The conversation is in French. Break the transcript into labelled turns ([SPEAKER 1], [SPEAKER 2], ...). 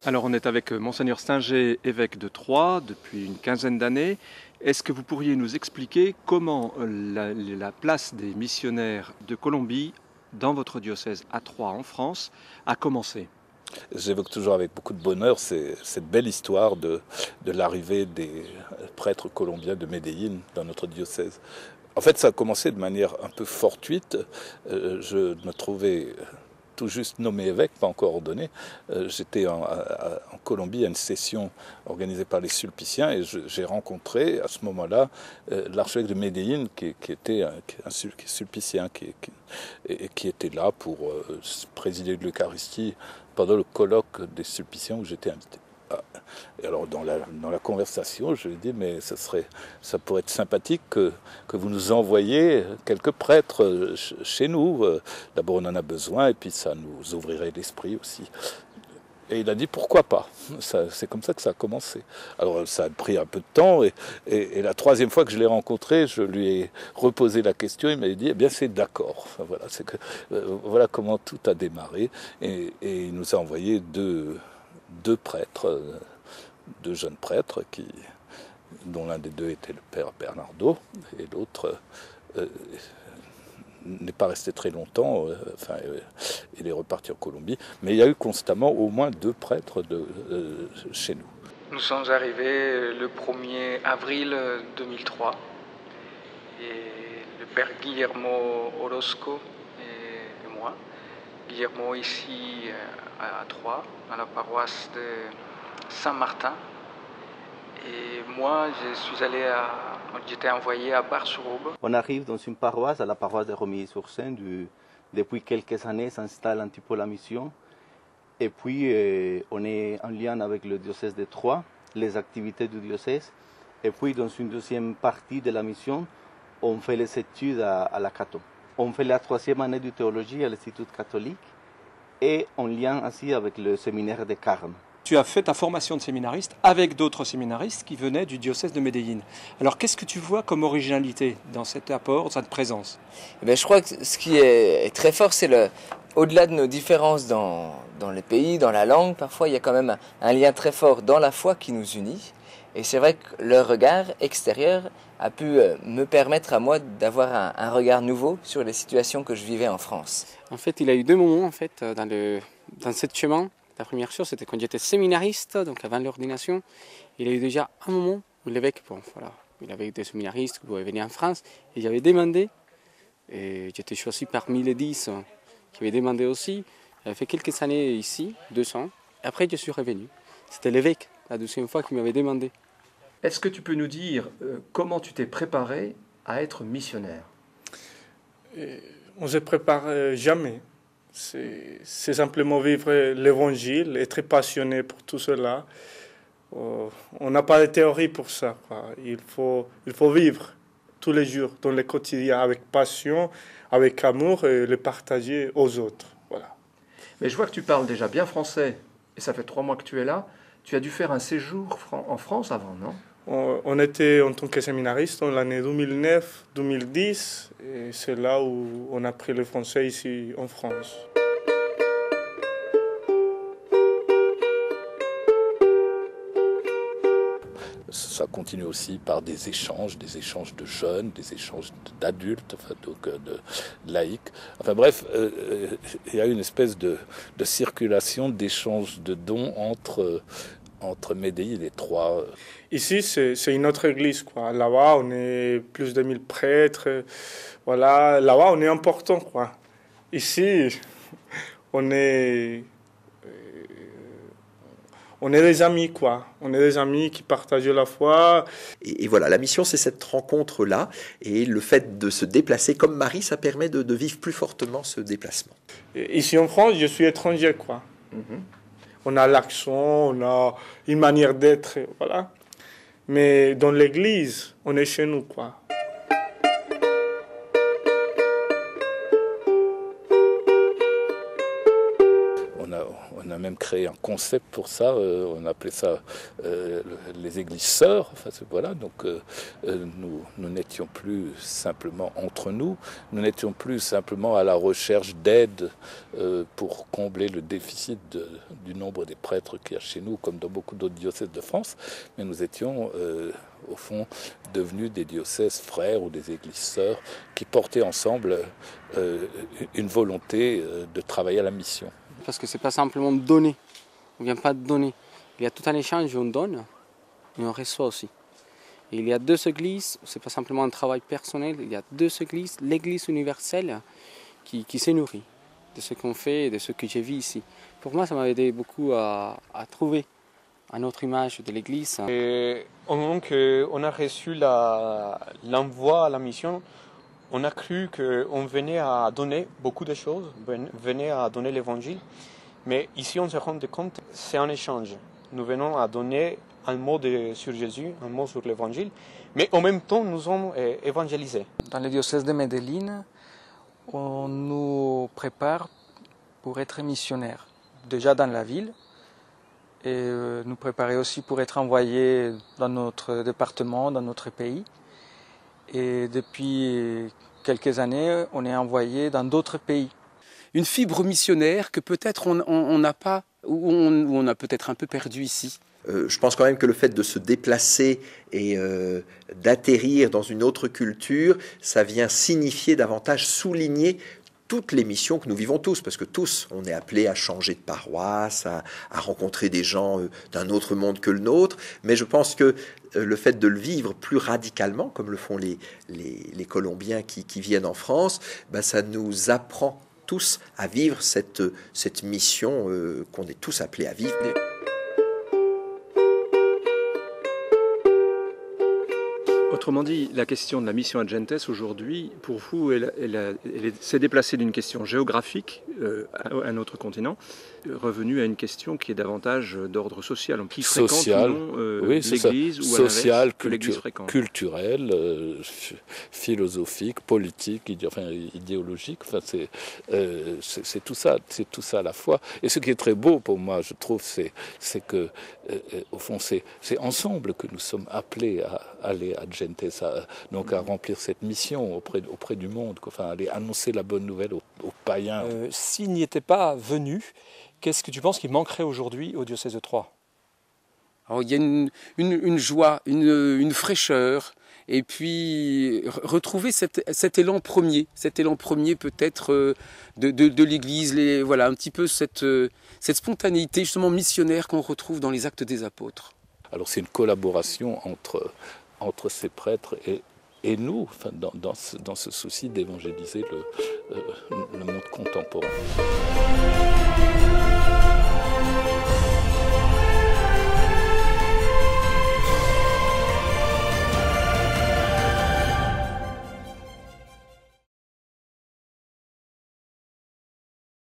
[SPEAKER 1] Alors on est avec Monseigneur Stinger, évêque de Troyes, depuis une quinzaine d'années. Est-ce que vous pourriez nous expliquer comment la place des missionnaires de Colombie dans votre diocèse à Troyes en France a commencé?
[SPEAKER 2] J'évoque toujours avec beaucoup de bonheur cette belle histoire de l'arrivée des prêtres colombiens de Medellín dans notre diocèse. En fait, ça a commencé de manière un peu fortuite. Je me trouvais tout juste nommé évêque, pas encore ordonné. J'étais en Colombie à une session organisée par les Sulpiciens et j'ai rencontré à ce moment-là l'archevêque de Medellín qui était un sulpicien qui était là pour présider de l'Eucharistie pendant le colloque des Sulpiciens où j'étais invité. Et alors dans la conversation, je lui ai dit mais ça pourrait être sympathique que vous nous envoyiez quelques prêtres chez nous. D'abord on en a besoin et puis ça nous ouvrirait l'esprit aussi. Et il a dit pourquoi pas. C'est comme ça que ça a commencé. Alors ça a pris un peu de temps et la troisième fois que je l'ai rencontré, je lui ai reposé la question. Il m'a dit eh bien c'est d'accord. Enfin, voilà comment tout a démarré et il nous a envoyé deux prêtres. Deux jeunes prêtres dont l'un des deux était le père Bernardo et l'autre n'est pas resté très longtemps, il est reparti en Colombie, mais il y a eu constamment au moins deux prêtres chez nous.
[SPEAKER 3] Nous sommes arrivés le 1er avril 2003 et le père Guillermo Orozco et moi. Guillermo ici à Troyes, à la paroisse de Saint-Martin. Et moi, j'étais envoyé à Bar-sur-Aube.
[SPEAKER 4] On arrive dans une paroisse, à la paroisse de Romilly-sur-Seine. Depuis quelques années s'installe un petit peu la mission. Et puis, on est en lien avec le diocèse de Troyes, les activités du diocèse. Et puis, dans une deuxième partie de la mission, on fait les études à la Cato. On fait la 3e année de théologie à l'Institut catholique et en lien ainsi avec le séminaire de Carme.
[SPEAKER 1] Tu as fait ta formation de séminariste avec d'autres séminaristes qui venaient du diocèse de Medellín. Alors qu'est-ce que tu vois comme originalité dans cet apport, dans cette présence?
[SPEAKER 5] Je crois que ce qui est très fort, c'est au-delà de nos différences dans les pays, dans la langue, parfois il y a quand même un lien très fort dans la foi qui nous unit. Et c'est vrai que leur regard extérieur a pu me permettre à moi d'avoir un regard nouveau sur les situations que je vivais en France.
[SPEAKER 6] En fait, il y a eu deux moments dans cette chemin. La première chose, c'était quand j'étais séminariste, donc avant l'ordination. Il y a eu déjà un moment où l'évêque, il avait des séminaristes qui pouvaient venir en France, et j'avais demandé, et j'étais choisi parmi les 10 qui avaient demandé aussi. J'avais fait quelques années ici, 2 ans, et après je suis revenu. C'était l'évêque, la deuxième fois, qui m'avait demandé.
[SPEAKER 1] Est-ce que tu peux nous dire comment tu t'es préparé à être missionnaire?
[SPEAKER 7] On ne se prépare jamais. C'est simplement vivre l'évangile, être passionné pour tout cela. On n'a pas de théorie pour ça, quoi. Il faut vivre tous les jours, dans le quotidien, avec passion, avec amour et le partager aux autres. Voilà.
[SPEAKER 1] Mais je vois que tu parles déjà bien français et ça fait 3 mois que tu es là. Tu as dû faire un séjour en France avant, non?
[SPEAKER 7] On était en tant que séminariste en l'année 2009-2010 et c'est là où on a appris le français ici en France.
[SPEAKER 2] Ça continue aussi par des échanges de jeunes, des échanges d'adultes, de laïcs. Enfin bref, il y a une espèce de circulation, d'échange de dons entre Medellín et Troyes.
[SPEAKER 7] Ici, c'est une autre église, quoi. Là-bas, on est plus de 1000 prêtres. Voilà, là-bas, on est important, quoi. Ici, on est des amis, quoi. On est des amis qui partagent la foi.
[SPEAKER 8] Et voilà, la mission, c'est cette rencontre-là. Et le fait de se déplacer comme Marie, ça permet de vivre plus fortement ce déplacement.
[SPEAKER 7] Et ici en France, je suis étranger, quoi. Mm-hmm. On a l'accent, on a une manière d'être, voilà. Mais dans l'église, on est chez nous, quoi.
[SPEAKER 2] On on a même créé un concept pour ça, on appelait ça les églises sœurs. Enfin, voilà, donc nous n'étions plus simplement entre nous, nous n'étions plus simplement à la recherche d'aide pour combler le déficit du nombre des prêtres qu'il y a chez nous, comme dans beaucoup d'autres diocèses de France, mais nous étions au fond devenus des diocèses frères ou des églises sœurs qui portaient ensemble une volonté de travailler à la mission.
[SPEAKER 6] Parce que c'est pas simplement donner, on vient pas de donner. Il y a tout un échange où on donne et on reçoit aussi. Et il y a deux églises, c'est pas simplement un travail personnel, il y a deux églises, l'église universelle qui se nourrit de ce qu'on fait et de ce que j'ai vu ici. Pour moi, ça m'a aidé beaucoup à trouver une autre image de l'église.
[SPEAKER 9] Et au moment qu'on a reçu l'envoi à la mission, on a cru qu'on venait à donner beaucoup de choses, venait à donner l'évangile. Mais ici, on se rend compte que c'est un échange. Nous venons à donner un mot sur Jésus, un mot sur l'évangile, mais en même temps, nous sommes évangélisés.
[SPEAKER 3] Dans le diocèse de Medellín, on nous prépare pour être missionnaires, déjà dans la ville, et nous préparer aussi pour être envoyés dans notre département, dans notre pays. Et depuis quelques années, on est envoyé dans d'autres pays.
[SPEAKER 10] Une fibre missionnaire que peut-être on n'a pas, ou on a peut-être un peu perdu ici.
[SPEAKER 8] Je pense quand même que le fait de se déplacer et d'atterrir dans une autre culture, ça vient signifier davantage, souligner toutes les missions que nous vivons tous, parce que tous, on est appelés à changer de paroisse, à rencontrer des gens d'un autre monde que le nôtre, mais je pense que le fait de le vivre plus radicalement, comme le font les Colombiens qui viennent en France, ben ça nous apprend tous à vivre cette mission qu'on est tous appelés à vivre.
[SPEAKER 1] Autrement dit, la question de la mission Agentes aujourd'hui, pour vous, elle s'est déplacée d'une question géographique à un autre continent, revenue à une question qui est davantage d'ordre social. Qui fréquente l'église ou à l'inverse que l'église fréquente.
[SPEAKER 2] Culturel, philosophique, politique, idéologique. Enfin, c'est tout ça à la fois. Et ce qui est très beau pour moi, je trouve, c'est que au fond, c'est ensemble que nous sommes appelés à aller à Gentes, donc à remplir cette mission auprès du monde, enfin aller annoncer la bonne nouvelle aux païens.
[SPEAKER 11] S'il n'y était pas venu, qu'est-ce que tu penses qu'il manquerait aujourd'hui au diocèse de Troyes?
[SPEAKER 10] Alors, il y a une joie, une fraîcheur, et puis retrouver cet élan premier peut-être de l'Église, voilà, un petit peu cette spontanéité justement missionnaire qu'on retrouve dans les actes des apôtres.
[SPEAKER 2] Alors c'est une collaboration entre ces prêtres et nous, enfin, dans ce souci d'évangéliser le monde contemporain.